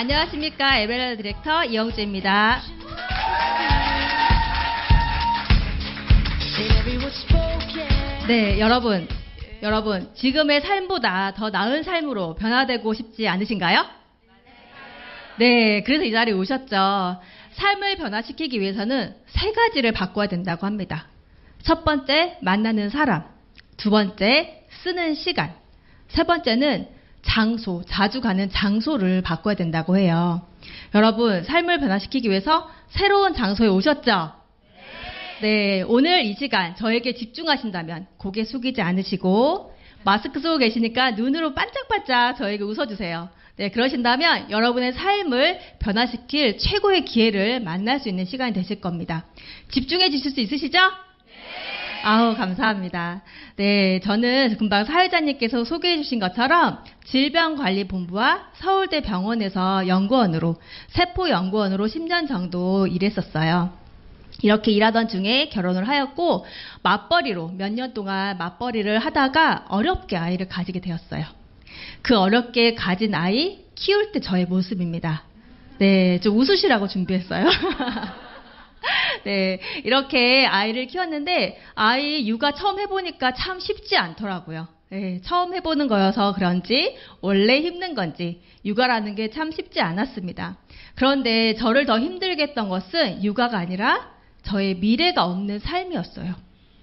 안녕하십니까. 에메랄드 디렉터 이영주입니다. 네, 여러분, 지금의 삶보다 더 나은 삶으로 변화되고 싶지 않으신가요? 네, 그래서 이 자리에 오셨죠. 삶을 변화시키기 위해서는 3가지를 바꿔야 된다고 합니다. 첫 번째, 만나는 사람. 두 번째, 쓰는 시간. 세 번째는 장소, 자주 가는 장소를 바꿔야 된다고 해요. 여러분, 삶을 변화시키기 위해서 새로운 장소에 오셨죠? 네, 오늘 이 시간 저에게 집중하신다면 고개 숙이지 않으시고 마스크 쓰고 계시니까 눈으로 반짝반짝 저에게 웃어주세요. 네, 그러신다면 여러분의 삶을 변화시킬 최고의 기회를 만날 수 있는 시간이 되실 겁니다. 집중해 주실 수 있으시죠? 아우, 감사합니다. 네, 저는 금방 사회자님께서 소개해 주신 것처럼 질병관리본부와 서울대병원에서 연구원으로, 세포연구원으로 10년 정도 일했었어요. 이렇게 일하던 중에 결혼을 하였고 맞벌이로 몇 년 동안 맞벌이를 하다가 어렵게 아이를 가지게 되었어요. 그 어렵게 가진 아이 키울 때 저의 모습입니다. 네, 좀 웃으시라고 준비했어요. 네, 이렇게 아이를 키웠는데 아이 육아 처음 해보니까 참 쉽지 않더라고요. 네, 처음 해보는 거여서 그런지 원래 힘든 건지 육아라는 게 참 쉽지 않았습니다. 그런데 저를 더 힘들게 했던 것은 육아가 아니라 저의 미래가 없는 삶이었어요.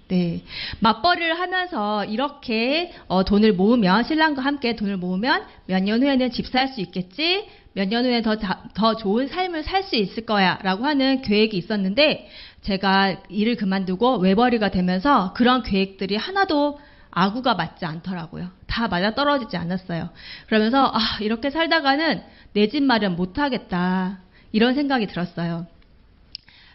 네, 맞벌이를 하면서 이렇게 돈을 모으면, 신랑과 함께 돈을 모으면 몇 년 후에는 집 살 수 있겠지, 몇 년 후에 더 좋은 삶을 살 수 있을 거야 라고 하는 계획이 있었는데 제가 일을 그만두고 외벌이가 되면서 그런 계획들이 하나도 아구가 맞지 않더라고요. 다 맞아떨어지지 않았어요. 그러면서 이렇게 살다가는 내 집 마련 못하겠다 이런 생각이 들었어요.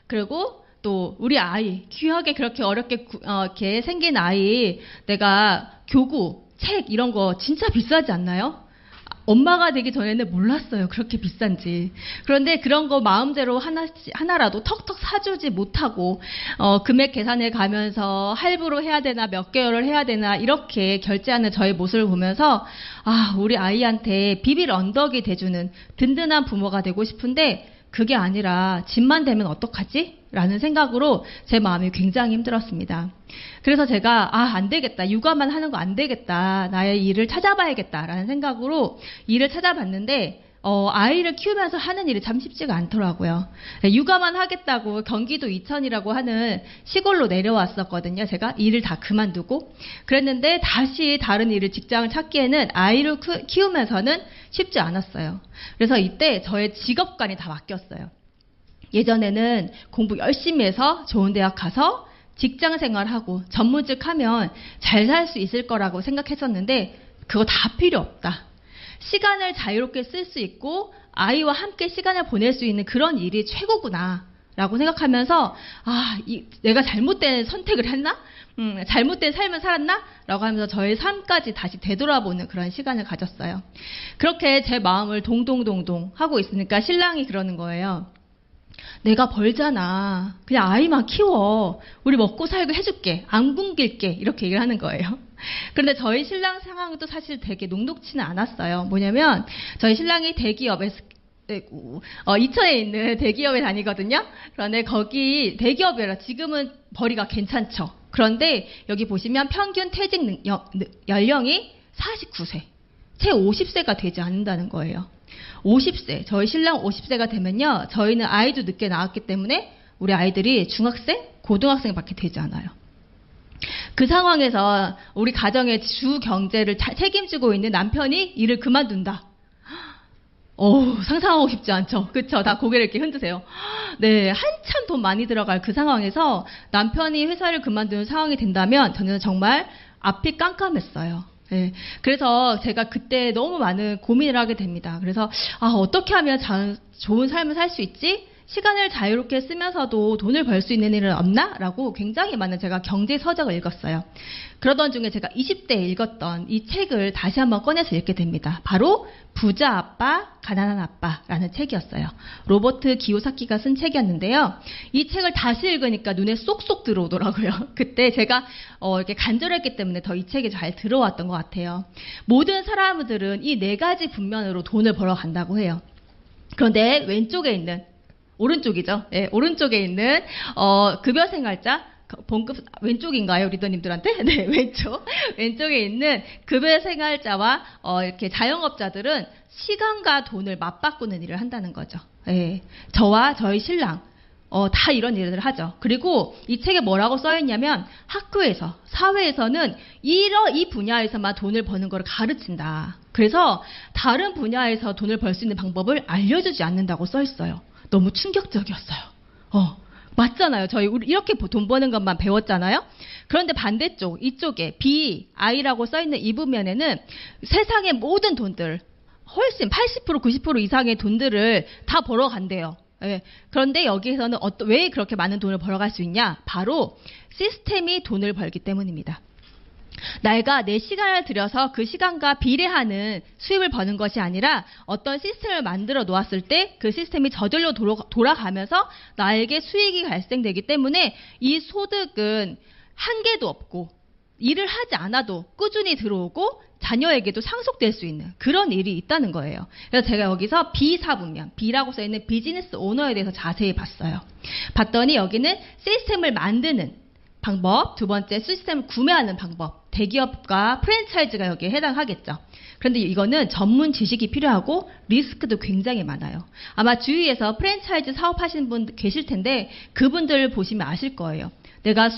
그리고 또 우리 아이, 귀하게 그렇게 어렵게 이렇게 생긴 아이, 내가 교구, 책 이런 거 진짜 비싸지 않나요? 엄마가 되기 전에는 몰랐어요. 그렇게 비싼지. 그런데 그런 거 마음대로 하나라도 턱턱 사주지 못하고 금액 계산에 가면서 할부로 해야 되나 몇 개월을 해야 되나 이렇게 결제하는 저의 모습을 보면서 우리 아이한테 비빌 언덕이 돼주는 든든한 부모가 되고 싶은데 그게 아니라 집만 되면 어떡하지? 라는 생각으로 제 마음이 굉장히 힘들었습니다. 그래서 제가 안 되겠다. 육아만 하는 거 안 되겠다. 나의 일을 찾아봐야겠다. 라는 생각으로 일을 찾아봤는데 아이를 키우면서 하는 일이 참 쉽지가 않더라고요. 육아만 하겠다고 경기도 이천이라고 하는 시골로 내려왔었거든요. 제가 일을 다 그만두고. 그랬는데 다시 다른 일을 직장을 찾기에는 아이를 키우면서는 쉽지 않았어요. 그래서 이때 저의 직업관이 다 바뀌었어요. 예전에는 공부 열심히 해서 좋은 대학 가서 직장 생활하고 전문직 하면 잘 살 수 있을 거라고 생각했었는데 그거 다 필요 없다. 시간을 자유롭게 쓸 수 있고 아이와 함께 시간을 보낼 수 있는 그런 일이 최고구나 라고 생각하면서 내가 잘못된 선택을 했나? 잘못된 삶을 살았나? 라고 하면서 저의 삶까지 다시 되돌아보는 그런 시간을 가졌어요. 그렇게 제 마음을 동동동동 하고 있으니까 신랑이 그러는 거예요. 내가 벌잖아. 그냥 아이만 키워. 우리 먹고 살고 해줄게. 안 굶길게. 이렇게 얘기를 하는 거예요. 그런데 저희 신랑 상황도 사실 되게 녹록치는 않았어요. 뭐냐면 저희 신랑이 대기업에서 이천에 있는 대기업에 다니거든요. 그런데 거기 대기업이라 지금은 벌이가 괜찮죠. 그런데 여기 보시면 평균 퇴직 연령이 49세. 채 50세가 되지 않는다는 거예요. 50세, 저희 신랑 50세가 되면요. 저희는 아이도 늦게 낳았기 때문에 우리 아이들이 중학생, 고등학생밖에 되지 않아요. 그 상황에서 우리 가정의 주 경제를 책임지고 있는 남편이 일을 그만둔다. 상상하고 싶지 않죠? 그쵸? 다 고개를 이렇게 흔드세요. 네, 한참 돈 많이 들어갈 그 상황에서 남편이 회사를 그만두는 상황이 된다면 저는 정말 앞이 깜깜했어요. 네, 그래서 제가 그때 너무 많은 고민을 하게 됩니다. 그래서 어떻게 하면 좋은 삶을 살 수 있지? 시간을 자유롭게 쓰면서도 돈을 벌 수 있는 일은 없나? 라고 굉장히 많은 제가 경제 서적을 읽었어요. 그러던 중에 제가 20대에 읽었던 이 책을 다시 한번 꺼내서 읽게 됩니다. 바로 부자 아빠, 가난한 아빠라는 책이었어요. 로버트 기요사키가 쓴 책이었는데요. 이 책을 다시 읽으니까 눈에 쏙쏙 들어오더라고요. 그때 제가 이렇게 간절했기 때문에 더 이 책이 잘 들어왔던 것 같아요. 모든 사람들은 이 4가지 분면으로 돈을 벌어 간다고 해요. 그런데 왼쪽에 있는 오른쪽이죠. 예, 오른쪽에 있는 급여생활자 봉급 왼쪽인가요, 리더님들한테? 네, 왼쪽에 있는 급여생활자와 이렇게 자영업자들은 시간과 돈을 맞바꾸는 일을 한다는 거죠. 예, 저와 저희 신랑 다 이런 일을 하죠. 그리고 이 책에 뭐라고 써있냐면 학교에서, 사회에서는 이 분야에서만 돈을 버는 걸 가르친다. 그래서 다른 분야에서 돈을 벌 수 있는 방법을 알려주지 않는다고 써있어요. 너무 충격적이었어요. 맞잖아요. 저희 이렇게 돈 버는 것만 배웠잖아요. 그런데 반대쪽, 이쪽에 BI라고 써있는 이 부면에는 세상의 모든 돈들, 훨씬 80%, 90% 이상의 돈들을 다 벌어간대요. 예. 그런데 여기에서는 왜 그렇게 많은 돈을 벌어갈 수 있냐? 바로 시스템이 돈을 벌기 때문입니다. 내가 내 시간을 들여서 그 시간과 비례하는 수입을 버는 것이 아니라 어떤 시스템을 만들어 놓았을 때 그 시스템이 저절로 돌아가면서 나에게 수익이 발생되기 때문에 이 소득은 한계도 없고 일을 하지 않아도 꾸준히 들어오고 자녀에게도 상속될 수 있는 그런 일이 있다는 거예요. 그래서 제가 여기서 B사분면, B라고 써있는 비즈니스 오너에 대해서 자세히 봤어요. 봤더니 여기는 시스템을 만드는 방법, 두 번째 시스템을 구매하는 방법, 대기업과 프랜차이즈가 여기에 해당하겠죠. 그런데 이거는 전문 지식이 필요하고 리스크도 굉장히 많아요. 아마 주위에서 프랜차이즈 사업하시는 분 계실 텐데 그분들을 보시면 아실 거예요. 내가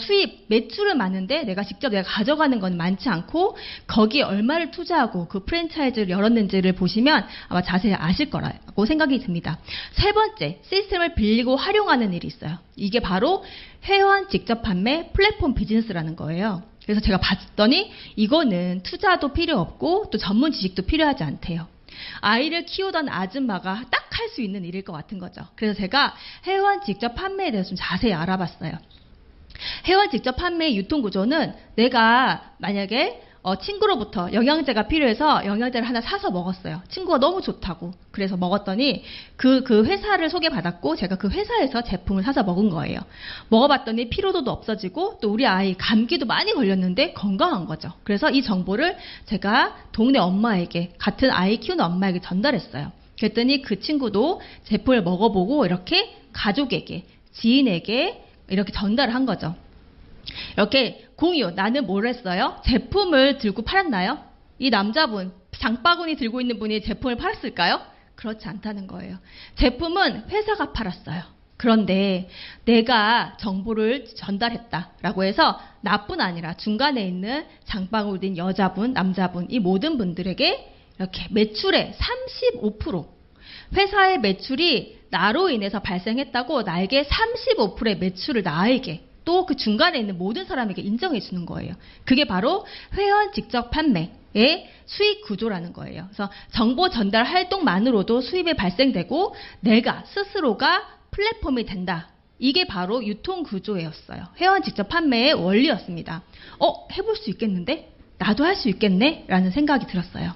매출은 많은데 내가 직접 가져가는 건 많지 않고 거기에 얼마를 투자하고 그 프랜차이즈를 열었는지를 보시면 아마 자세히 아실 거라고 생각이 듭니다. 세 번째, 시스템을 빌리고 활용하는 일이 있어요. 이게 바로 회원 직접 판매 플랫폼 비즈니스라는 거예요. 그래서 제가 봤더니 이거는 투자도 필요 없고 또 전문 지식도 필요하지 않대요. 아이를 키우던 아줌마가 딱 할 수 있는 일일 것 같은 거죠. 그래서 제가 회원 직접 판매에 대해서 좀 자세히 알아봤어요. 회원 직접 판매의 유통구조는 내가 만약에 친구로부터 영양제가 필요해서 영양제를 하나 사서 먹었어요. 친구가 너무 좋다고. 그래서 먹었더니 그 회사를 소개받았고 제가 그 회사에서 제품을 사서 먹은 거예요. 먹어봤더니 피로도도 없어지고 또 우리 아이 감기도 많이 걸렸는데 건강한 거죠. 그래서 이 정보를 제가 동네 엄마에게, 같은 아이 키우는 엄마에게 전달했어요. 그랬더니 그 친구도 제품을 먹어보고 이렇게 가족에게, 지인에게 이렇게 전달을 한 거죠. 이렇게 공유, 나는 뭘 했어요? 제품을 들고 팔았나요? 이 남자분, 장바구니 들고 있는 분이 제품을 팔았을까요? 그렇지 않다는 거예요. 제품은 회사가 팔았어요. 그런데 내가 정보를 전달했다라고 해서 나뿐 아니라 중간에 있는 장바구니 든 여자분, 남자분, 이 모든 분들에게 이렇게 매출의 35%, 회사의 매출이 나로 인해서 발생했다고 나에게 35%의 매출을 나에게 또 그 중간에 있는 모든 사람에게 인정해 주는 거예요. 그게 바로 회원 직접 판매의 수익 구조라는 거예요. 그래서 정보 전달 활동만으로도 수입이 발생되고 내가 스스로가 플랫폼이 된다. 이게 바로 유통 구조였어요. 회원 직접 판매의 원리였습니다. 해볼 수 있겠는데? 나도 할 수 있겠네? 라는 생각이 들었어요.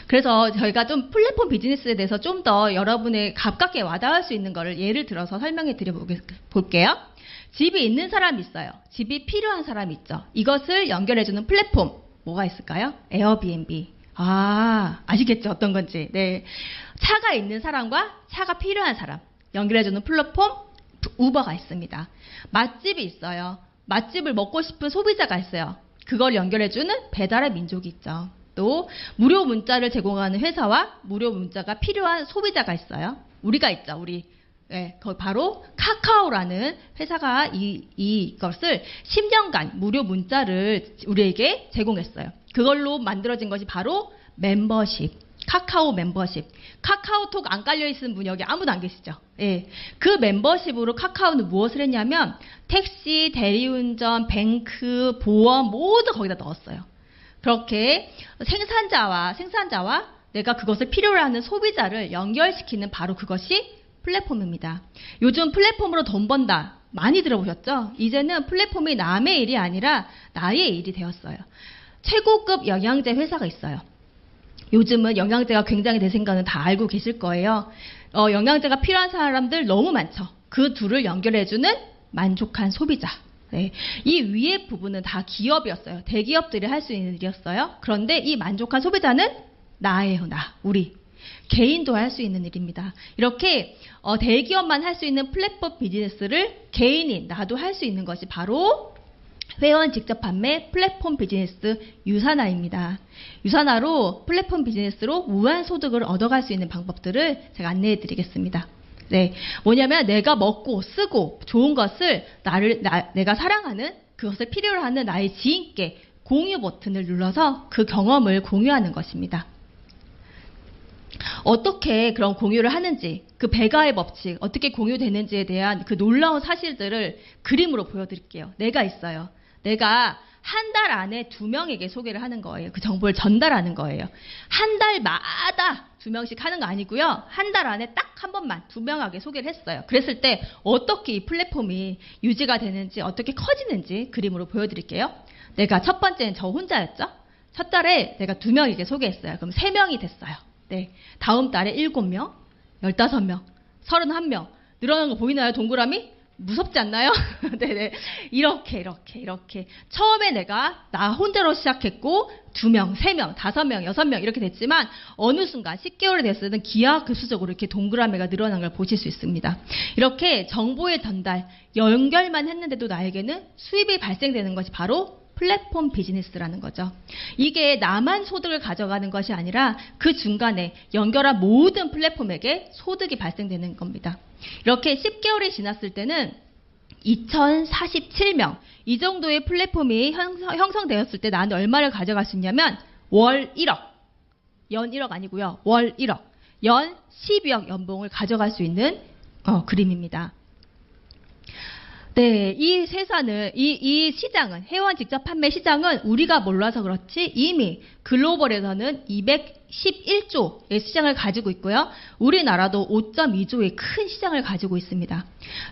그래서 저희가 좀 플랫폼 비즈니스에 대해서 좀 더 여러분의 가깝게 와닿을 수 있는 거를 예를 들어서 설명해 드려볼게요. 집이 있는 사람이 있어요. 집이 필요한 사람이 있죠. 이것을 연결해주는 플랫폼 뭐가 있을까요? 에어비앤비. 아시겠죠? 어떤 건지. 네, 차가 있는 사람과 차가 필요한 사람 연결해주는 플랫폼 우버가 있습니다. 맛집이 있어요. 맛집을 먹고 싶은 소비자가 있어요. 그걸 연결해주는 배달의 민족이 있죠. 또 무료 문자를 제공하는 회사와 무료 문자가 필요한 소비자가 있어요. 우리가 있죠. 우리. 네, 바로 카카오라는 회사가 이것을 10년간 무료 문자를 우리에게 제공했어요. 그걸로 만들어진 것이 바로 멤버십, 카카오 멤버십. 카카오톡 안 깔려있는 분 여기 아무도 안 계시죠? 예. 그 멤버십으로 카카오는 무엇을 했냐면 택시, 대리운전, 뱅크, 보험 모두 거기다 넣었어요. 그렇게 생산자와 내가 그것을 필요로 하는 소비자를 연결시키는 바로 그것이 플랫폼입니다. 요즘 플랫폼으로 돈 번다 많이 들어보셨죠? 이제는 플랫폼이 남의 일이 아니라 나의 일이 되었어요. 최고급 영양제 회사가 있어요. 요즘은 영양제가 굉장히 대세인 거는 다 알고 계실 거예요. 영양제가 필요한 사람들 너무 많죠. 그 둘을 연결해주는 만족한 소비자. 네. 이 위에 부분은 다 기업이었어요. 대기업들이 할 수 있는 일이었어요. 그런데 이 만족한 소비자는 나예요, 우리. 개인도 할 수 있는 일입니다. 이렇게 대기업만 할 수 있는 플랫폼 비즈니스를 개인이 나도 할 수 있는 것이 바로 회원 직접 판매 플랫폼 비즈니스 유산화입니다. 유산화로 플랫폼 비즈니스로 무한 소득을 얻어갈 수 있는 방법들을 제가 안내해 드리겠습니다. 네, 뭐냐면 내가 먹고 쓰고 좋은 것을 내가 사랑하는 그것을 필요로 하는 나의 지인께 공유 버튼을 눌러서 그 경험을 공유하는 것입니다. 어떻게 그런 공유를 하는지, 그 배가의 법칙, 어떻게 공유되는지에 대한 그 놀라운 사실들을 그림으로 보여드릴게요. 내가 있어요. 내가 한 달 안에 2명에게 소개를 하는 거예요. 그 정보를 전달하는 거예요. 한 달마다 2명씩 하는 거 아니고요. 한 달 안에 딱 한 번만 2명에게 소개를 했어요. 그랬을 때 어떻게 이 플랫폼이 유지가 되는지, 어떻게 커지는지 그림으로 보여드릴게요. 내가 첫 번째는 저 혼자였죠. 첫 달에 내가 2명에게 소개했어요. 그럼 3명이 됐어요. 네, 다음 달에 7명, 15명, 31명. 늘어나는 거 보이나요? 동그라미? 무섭지 않나요? 네네. 이렇게. 처음에 내가 나 혼자로 시작했고, 2명, 3명, 5명, 6명 이렇게 됐지만, 어느 순간 10개월이 됐을 때는 기하급수적으로 이렇게 동그라미가 늘어난 걸 보실 수 있습니다. 이렇게 정보의 전달, 연결만 했는데도 나에게는 수입이 발생되는 것이 바로 플랫폼 비즈니스라는 거죠. 이게 나만 소득을 가져가는 것이 아니라 그 중간에 연결한 모든 플랫폼에게 소득이 발생되는 겁니다. 이렇게 10개월이 지났을 때는 2047명 이 정도의 플랫폼이 형성되었을 때 나한테 얼마를 가져갈 수 있냐면 월 1억, 연 1억 아니고요. 월 1억, 연 12억 연봉을 가져갈 수 있는 그림입니다. 네, 이 세상은, 이 시장은, 회원 직접 판매 시장은 우리가 몰라서 그렇지 이미 글로벌에서는 211조의 시장을 가지고 있고요. 우리나라도 5.2조의 큰 시장을 가지고 있습니다.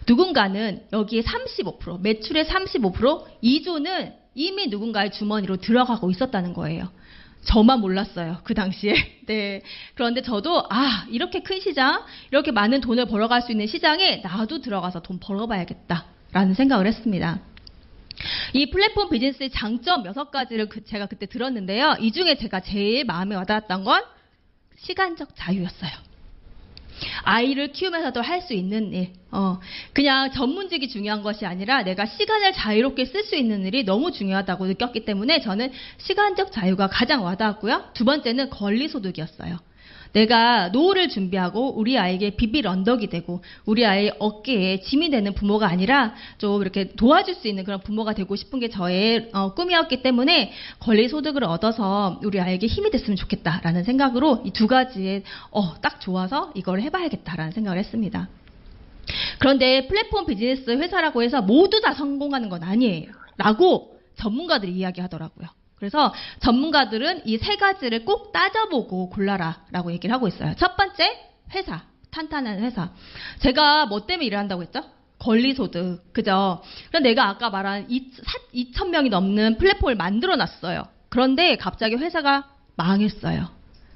누군가는 여기에 35%, 매출의 35%, 2조는 이미 누군가의 주머니로 들어가고 있었다는 거예요. 저만 몰랐어요. 그 당시에. 네. 그런데 저도 이렇게 큰 시장, 이렇게 많은 돈을 벌어갈 수 있는 시장에 나도 들어가서 돈 벌어봐야겠다 라는 생각을 했습니다. 이 플랫폼 비즈니스의 장점 6가지를 제가 그때 들었는데요. 이 중에 제가 제일 마음에 와닿았던 건 시간적 자유였어요. 아이를 키우면서도 할 수 있는 일. 그냥 전문직이 중요한 것이 아니라 내가 시간을 자유롭게 쓸 수 있는 일이 너무 중요하다고 느꼈기 때문에 저는 시간적 자유가 가장 와닿았고요. 두 번째는 권리소득이었어요. 내가 노후를 준비하고 우리 아이에게 비빌 언덕이 되고 우리 아이 어깨에 짐이 되는 부모가 아니라 좀 이렇게 도와줄 수 있는 그런 부모가 되고 싶은 게 저의 꿈이었기 때문에 권리소득을 얻어서 우리 아이에게 힘이 됐으면 좋겠다라는 생각으로 이 2가지에 딱 좋아서 이걸 해봐야겠다라는 생각을 했습니다. 그런데 플랫폼 비즈니스 회사라고 해서 모두 다 성공하는 건 아니에요. 라고 전문가들이 이야기하더라고요. 그래서 전문가들은 이 3가지를 꼭 따져보고 골라라 라고 얘기를 하고 있어요. 첫 번째, 회사. 탄탄한 회사. 제가 뭐 때문에 일을 한다고 했죠? 권리소득. 그죠? 그럼 내가 아까 말한 2,000명이 넘는 플랫폼을 만들어 놨어요. 그런데 갑자기 회사가 망했어요.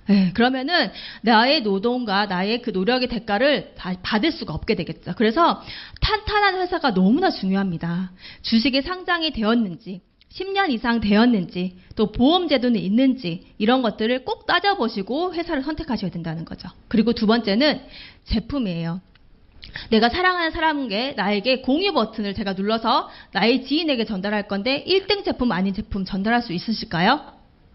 네, 그러면은 나의 노동과 나의 그 노력의 대가를 다 받을 수가 없게 되겠죠. 그래서 탄탄한 회사가 너무나 중요합니다. 주식이 상장이 되었는지, 10년 이상 되었는지, 또 보험 제도는 있는지 이런 것들을 꼭 따져보시고 회사를 선택하셔야 된다는 거죠. 그리고 두 번째는 제품이에요. 내가 사랑하는 사람에게 나에게 공유 버튼을 제가 눌러서 나의 지인에게 전달할 건데 1등 제품 아닌 제품 전달할 수 있으실까요?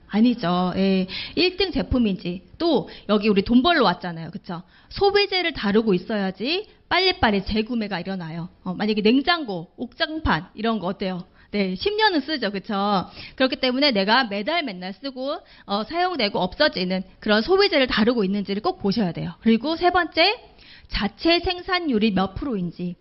아니죠. 예. 1등 제품인지 또 여기 우리 돈 벌러 왔잖아요. 그쵸? 소비재를 다루고 있어야지 빨리빨리 재구매가 일어나요. 만약에 냉장고, 옥장판 이런 거 어때요? 네, 10년은 쓰죠. 그쵸? 그렇기 때문에 내가 매달 맨날 쓰고 사용되고 없어지는 그런 소비재를 다루고 있는지를 꼭 보셔야 돼요. 그리고 세 번째, 자체 생산율이 몇 프로인지.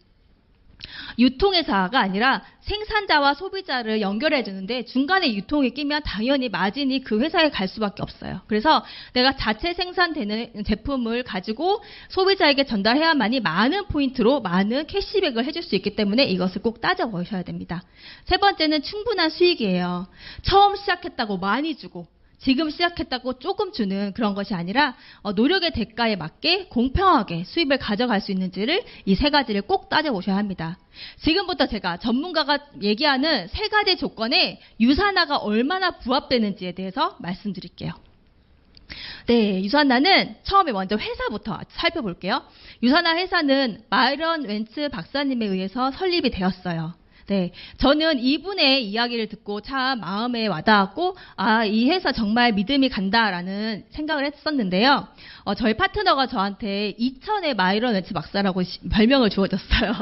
유통회사가 아니라 생산자와 소비자를 연결해 주는데 중간에 유통이 끼면 당연히 마진이 그 회사에 갈 수밖에 없어요. 그래서 내가 자체 생산되는 제품을 가지고 소비자에게 전달해야만이 많은 포인트로 많은 캐시백을 해줄 수 있기 때문에 이것을 꼭 따져보셔야 됩니다. 세 번째는 충분한 수익이에요. 처음 시작했다고 많이 주고 지금 시작했다고 조금 주는 그런 것이 아니라 노력의 대가에 맞게 공평하게 수입을 가져갈 수 있는지를 이 3가지를 꼭 따져보셔야 합니다. 지금부터 제가 전문가가 얘기하는 3가지 조건에 유산화가 얼마나 부합되는지에 대해서 말씀드릴게요. 네, 유산나는 처음에 먼저 회사부터 살펴볼게요. 유산나 회사는 마이런 웬츠 박사님에 의해서 설립이 되었어요. 네, 저는 이분의 이야기를 듣고 참 마음에 와닿았고, 이 회사 정말 믿음이 간다라는 생각을 했었는데요. 저희 파트너가 저한테 2000의 마이런 웬츠 박사라고 별명을 주어졌어요.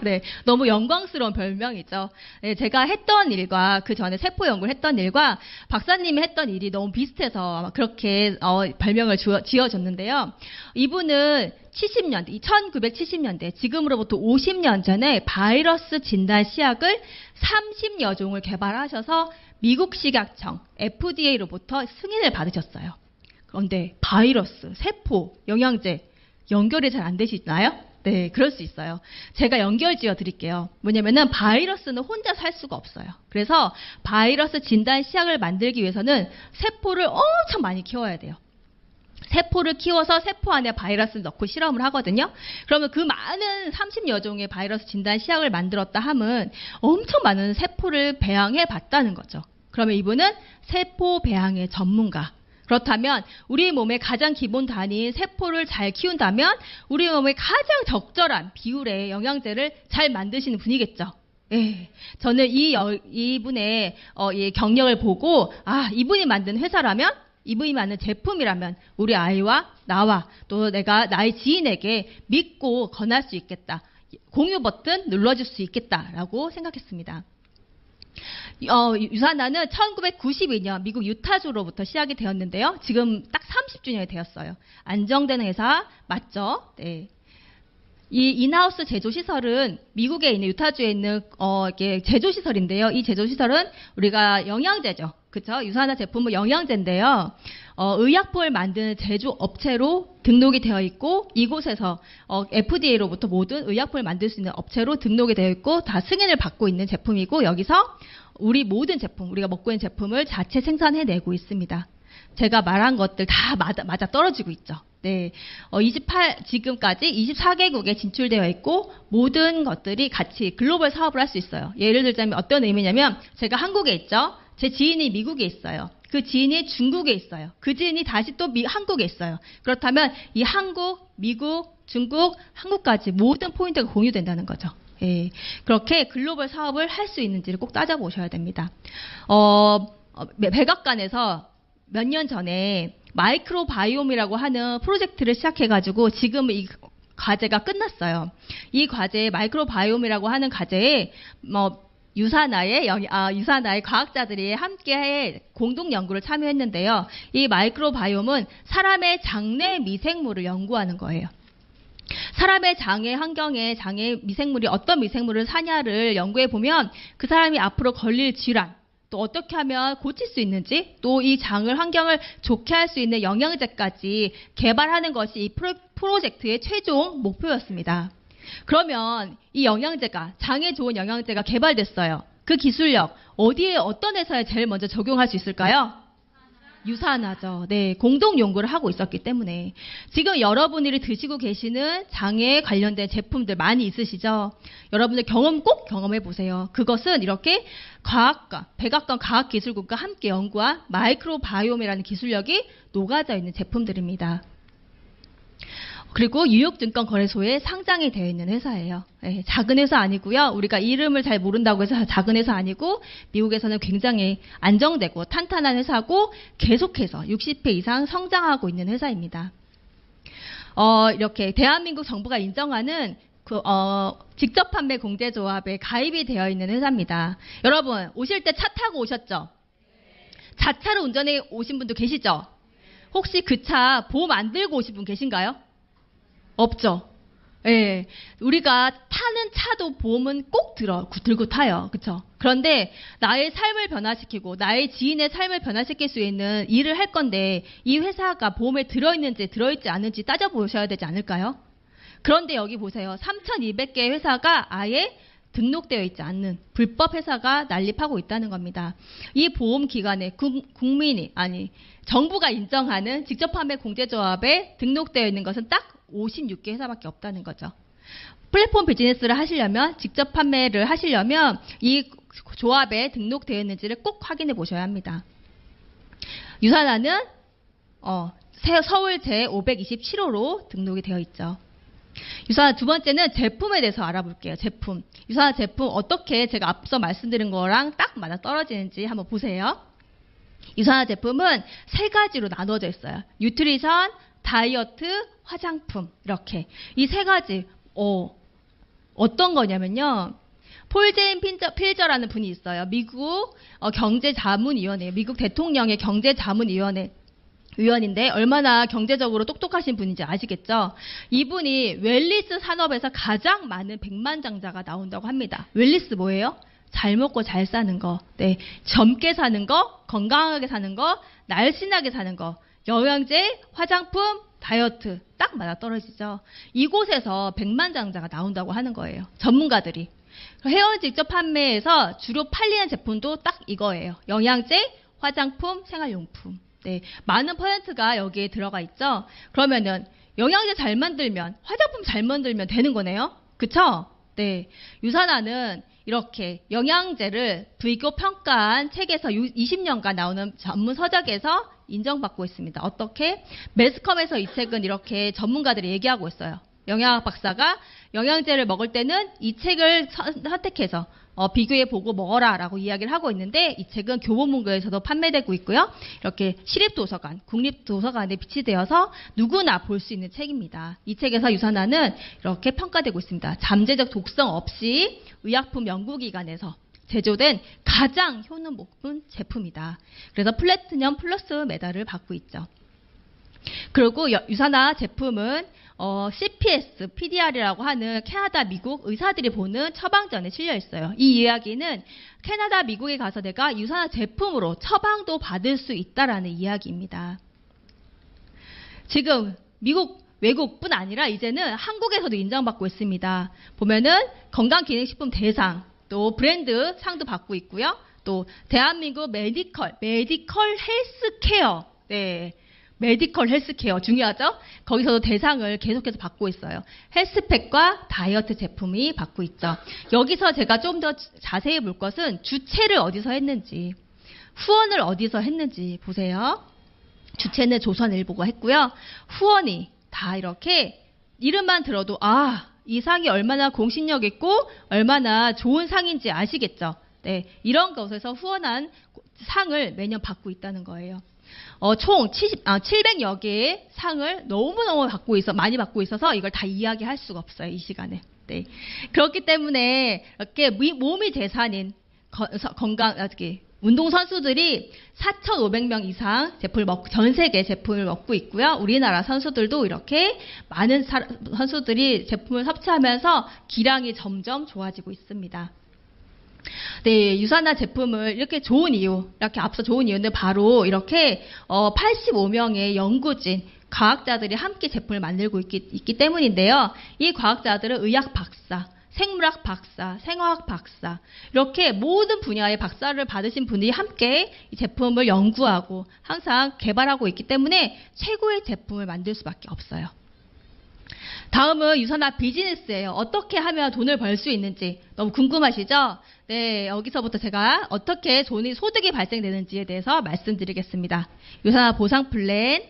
네, 너무 영광스러운 별명이죠. 네, 제가 했던 일과 그 전에 세포 연구를 했던 일과 박사님이 했던 일이 너무 비슷해서 그렇게 별명을 지어줬는데요. 이분은 1970년대, 지금으로부터 50년 전에 바이러스 진단 시약을 30여 종을 개발하셔서 미국 식약청 FDA로부터 승인을 받으셨어요. 그런데 바이러스, 세포, 영양제 연결이 잘 안 되시나요? 네, 그럴 수 있어요. 제가 연결 지어 드릴게요. 뭐냐면은 바이러스는 혼자 살 수가 없어요. 그래서 바이러스 진단 시약을 만들기 위해서는 세포를 엄청 많이 키워야 돼요. 세포를 키워서 세포 안에 바이러스를 넣고 실험을 하거든요. 그러면 그 많은 30여 종의 바이러스 진단 시약을 만들었다 함은 엄청 많은 세포를 배양해 봤다는 거죠. 그러면 이분은 세포 배양의 전문가. 그렇다면 우리 몸의 가장 기본 단위인 세포를 잘 키운다면 우리 몸의 가장 적절한 비율의 영양제를 잘 만드시는 분이겠죠. 예, 저는 이분의 이 경력을 보고 이분이 만든 회사라면, 이분이 만든 제품이라면 우리 아이와 나와 또 내가 나의 지인에게 믿고 권할 수 있겠다. 공유 버튼 눌러줄 수 있겠다라고 생각했습니다. 유산나는 1992년 미국 유타주로부터 시작이 되었는데요. 지금 딱 30주년이 되었어요. 안정된 회사 맞죠? 네. 이 인하우스 제조시설은 미국에 있는 유타주에 있는 이게 제조시설인데요. 이 제조시설은 우리가 영양제죠. 그쵸? 유산나 제품은 영양제인데요. 의약품을 만드는 제조업체로 등록이 되어 있고 이곳에서 FDA로부터 모든 의약품을 만들 수 있는 업체로 등록이 되어 있고 다 승인을 받고 있는 제품이고 여기서 우리 모든 제품, 우리가 먹고 있는 제품을 자체 생산해내고 있습니다. 제가 말한 것들 다 맞아 떨어지고 있죠. 네, 지금까지 24개국에 진출되어 있고 모든 것들이 같이 글로벌 사업을 할 수 있어요. 예를 들자면 어떤 의미냐면 제가 한국에 있죠. 제 지인이 미국에 있어요. 그 지인이 중국에 있어요. 그 지인이 다시 또 한국에 있어요. 그렇다면 이 한국, 미국, 중국, 한국까지 모든 포인트가 공유된다는 거죠. 예, 그렇게 글로벌 사업을 할 수 있는지를 꼭 따져보셔야 됩니다. 백악관에서 몇 년 전에 마이크로바이옴이라고 하는 프로젝트를 시작해가지고 지금 이 과제가 끝났어요. 이 과제에 마이크로바이옴이라고 하는 과제에 유산나의 과학자들이 함께 공동 연구를 참여했는데요. 이 마이크로바이옴은 사람의 장내 미생물을 연구하는 거예요. 사람의 장의 환경에 장의 미생물이 어떤 미생물을 사냐를 연구해 보면 그 사람이 앞으로 걸릴 질환, 또 어떻게 하면 고칠 수 있는지, 또 이 장을 환경을 좋게 할 수 있는 영양제까지 개발하는 것이 이 프로젝트의 최종 목표였습니다. 그러면 이 영양제가, 장에 좋은 영양제가 개발됐어요. 그 기술력 어디에 어떤 회사에 제일 먼저 적용할 수 있을까요? 유산나죠. 네, 공동 연구를 하고 있었기 때문에 지금 여러분들이 드시고 계시는 장에 관련된 제품들 많이 있으시죠? 여러분들 꼭 경험해 보세요. 그것은 이렇게 백악관 과학기술국과 함께 연구한 마이크로바이옴이라는 기술력이 녹아져 있는 제품들입니다. 그리고 뉴욕증권거래소에 상장이 되어 있는 회사예요. 네, 작은 회사 아니고요. 우리가 이름을 잘 모른다고 해서 작은 회사 아니고 미국에서는 굉장히 안정되고 탄탄한 회사고 계속해서 60회 이상 성장하고 있는 회사입니다. 이렇게 대한민국 정부가 인정하는 직접 판매 공제조합에 가입이 되어 있는 회사입니다. 여러분 오실 때 차 타고 오셨죠? 자차로 운전해 오신 분도 계시죠? 혹시 그 차 보험 안 들고 오신 분 계신가요? 없죠. 예, 우리가 타는 차도 보험은 꼭 들고 타요. 그쵸? 그런데 나의 삶을 변화시키고 나의 지인의 삶을 변화시킬 수 있는 일을 할 건데 이 회사가 보험에 들어있는지 들어있지 않은지 따져보셔야 되지 않을까요? 그런데 여기 보세요. 3,200개의 회사가 아예 등록되어 있지 않는 불법 회사가 난립하고 있다는 겁니다. 이 보험기관에 정부가 인정하는 직접 판매 공제조합에 등록되어 있는 것은 딱 56개 회사밖에 없다는 거죠. 플랫폼 비즈니스를 하시려면, 직접 판매를 하시려면 이 조합에 등록되어 있는지를 꼭 확인해 보셔야 합니다. 유산나는 서울 제527호로 등록이 되어 있죠. 유산화 두 번째는 제품에 대해서 알아볼게요. 제품. 유산화 제품 어떻게 제가 앞서 말씀드린 거랑 딱 맞아 떨어지는지 한번 보세요. 유산화 제품은 세 가지로 나눠져 있어요. 뉴트리션, 다이어트, 화장품 이렇게 이 세 가지 어떤 거냐면요. 폴 제인 필저라는 분이 있어요. 미국 경제자문위원회, 미국 대통령의 경제자문위원회 위원인데 얼마나 경제적으로 똑똑하신 분인지 아시겠죠? 이분이 웰니스 산업에서 가장 많은 백만장자가 나온다고 합니다. 웰니스 뭐예요? 잘 먹고 잘 사는 거, 네, 젊게 사는 거, 건강하게 사는 거, 날씬하게 사는 거, 영양제, 화장품, 다이어트 딱 맞아떨어지죠. 이곳에서 백만장자가 나온다고 하는 거예요. 전문가들이. 회원 직접 판매에서 주로 팔리는 제품도 딱 이거예요. 영양제, 화장품, 생활용품. 네, 많은 퍼센트가 여기에 들어가 있죠. 그러면은 영양제 잘 만들면, 화장품 잘 만들면 되는 거네요. 그쵸? 네, 유산화는 이렇게 영양제를 비교 평가한 책에서 20년간 나오는 전문 서적에서 인정받고 있습니다. 어떻게? 매스컴에서 이 책은 이렇게 전문가들이 얘기하고 있어요. 영양학 박사가 영양제를 먹을 때는 이 책을 선택해서 비교해보고 먹어라 라고 이야기를 하고 있는데 이 책은 교보문고에서도 판매되고 있고요. 이렇게 시립도서관, 국립도서관에 비치되어서 누구나 볼 수 있는 책입니다. 이 책에서 유산화는 이렇게 평가되고 있습니다. 잠재적 독성 없이 의약품 연구기관에서 제조된 가장 효능 높은 제품이다. 그래서 플래티넘 플러스 메달을 받고 있죠. 그리고 유산화 제품은 CPS, PDR이라고 하는 캐나다, 미국 의사들이 보는 처방전에 실려 있어요. 이 이야기는 캐나다, 미국에 가서 내가 유산화 제품으로 처방도 받을 수 있다라는 이야기입니다. 지금 미국, 외국뿐 아니라 이제는 한국에서도 인정받고 있습니다. 보면은 건강기능식품 대상, 또 브랜드 상도 받고 있고요. 또 대한민국 메디컬 헬스케어, 네. 메디컬 헬스케어 중요하죠? 거기서도 대상을 계속해서 받고 있어요. 헬스팩과 다이어트 제품이 받고 있죠. 여기서 제가 좀 더 자세히 볼 것은 주체를 어디서 했는지, 후원을 어디서 했는지 보세요. 주체는 조선일보가 했고요. 후원이 다 이렇게 이름만 들어도 이 상이 얼마나 공신력 있고 얼마나 좋은 상인지 아시겠죠? 네, 이런 것에서 후원한 상을 매년 받고 있다는 거예요. 총 700여 개의 상을 너무너무 많이 받고 있어서 이걸 다 이야기할 수가 없어요, 이 시간에. 네. 그렇기 때문에 이렇게 몸이 재산인 운동선수들이 4,500명 이상 전 세계 제품을 먹고 있고요. 우리나라 선수들도 이렇게 많은 선수들이 제품을 섭취하면서 기량이 점점 좋아지고 있습니다. 네, 유산화 제품을 이렇게 좋은 이유, 이렇게 앞서 좋은 이유는 바로 이렇게 85명의 연구진, 과학자들이 함께 제품을 만들고 있기 때문인데요. 이 과학자들은 의학 박사, 생물학 박사, 생화학 박사, 이렇게 모든 분야의 박사를 받으신 분이 함께 이 제품을 연구하고 항상 개발하고 있기 때문에 최고의 제품을 만들 수밖에 없어요. 다음은 유산화 비즈니스예요. 어떻게 하면 돈을 벌 수 있는지 너무 궁금하시죠? 네, 여기서부터 제가 어떻게 소득이 발생되는지에 대해서 말씀드리겠습니다. 유산화 보상 플랜.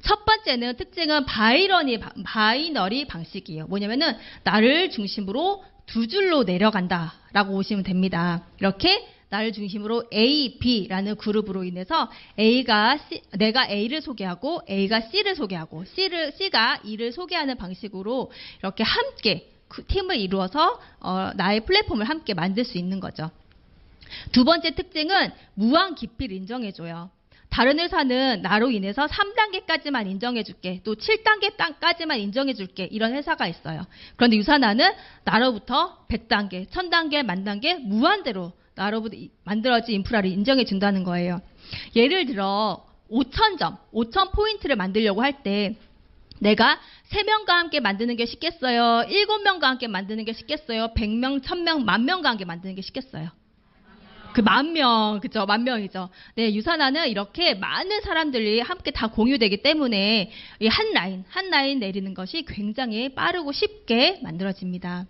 첫 번째는 특징은 바이너리 방식이에요. 뭐냐면은 나를 중심으로 두 줄로 내려간다라고 보시면 됩니다. 이렇게 나를 중심으로 A, B라는 그룹으로 인해서 내가 A를 소개하고 A가 C를 소개하고 C가 E를 소개하는 방식으로 이렇게 함께 팀을 이루어서 나의 플랫폼을 함께 만들 수 있는 거죠. 두 번째 특징은 무한 깊이를 인정해줘요. 다른 회사는 나로 인해서 3단계까지만 인정해줄게, 또 7단계까지만 인정해줄게, 이런 회사가 있어요. 그런데 유산화는 나로부터 100단계, 1000단계, 10,000단계 무한대로 나로부터 만들어진 인프라를 인정해준다는 거예요. 예를 들어 5,000점, 5,000포인트를 만들려고 할 때 내가 3명과 함께 만드는 게 쉽겠어요? 7명과 함께 만드는 게 쉽겠어요? 100명, 1000명, 10,000명과 함께 만드는 게 쉽겠어요? 그 10,000명, 그죠? 10,000명이죠. 네, 유산화는 이렇게 많은 사람들이 함께 다 공유되기 때문에 이 한 라인 내리는 것이 굉장히 빠르고 쉽게 만들어집니다.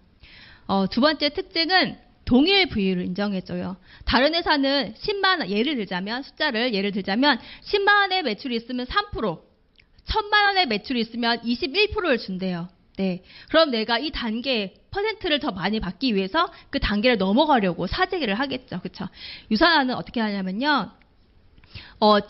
두 번째 특징은 동일 부위를 인정해줘요. 다른 회사는 10만 원, 예를 들자면 10만 원의 매출이 있으면 3%, 1,000만 원의 매출이 있으면 21%를 준대요. 네. 그럼 내가 이 단계 퍼센트를 더 많이 받기 위해서 그 단계를 넘어가려고 사재기를 하겠죠. 그쵸? 유산화는 어떻게 하냐면요.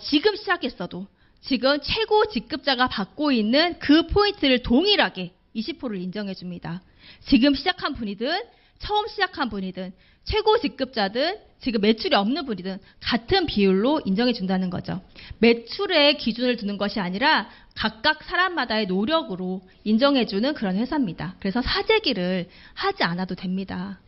지금 시작했어도 지금 최고 직급자가 받고 있는 그 포인트를 동일하게 20%를 인정해 줍니다. 지금 시작한 분이든 처음 시작한 분이든 최고 직급자든 지금 매출이 없는 분이든 같은 비율로 인정해 준다는 거죠. 매출에 기준을 두는 것이 아니라 각각 사람마다의 노력으로 인정해 주는 그런 회사입니다. 그래서 사재기를 하지 않아도 됩니다.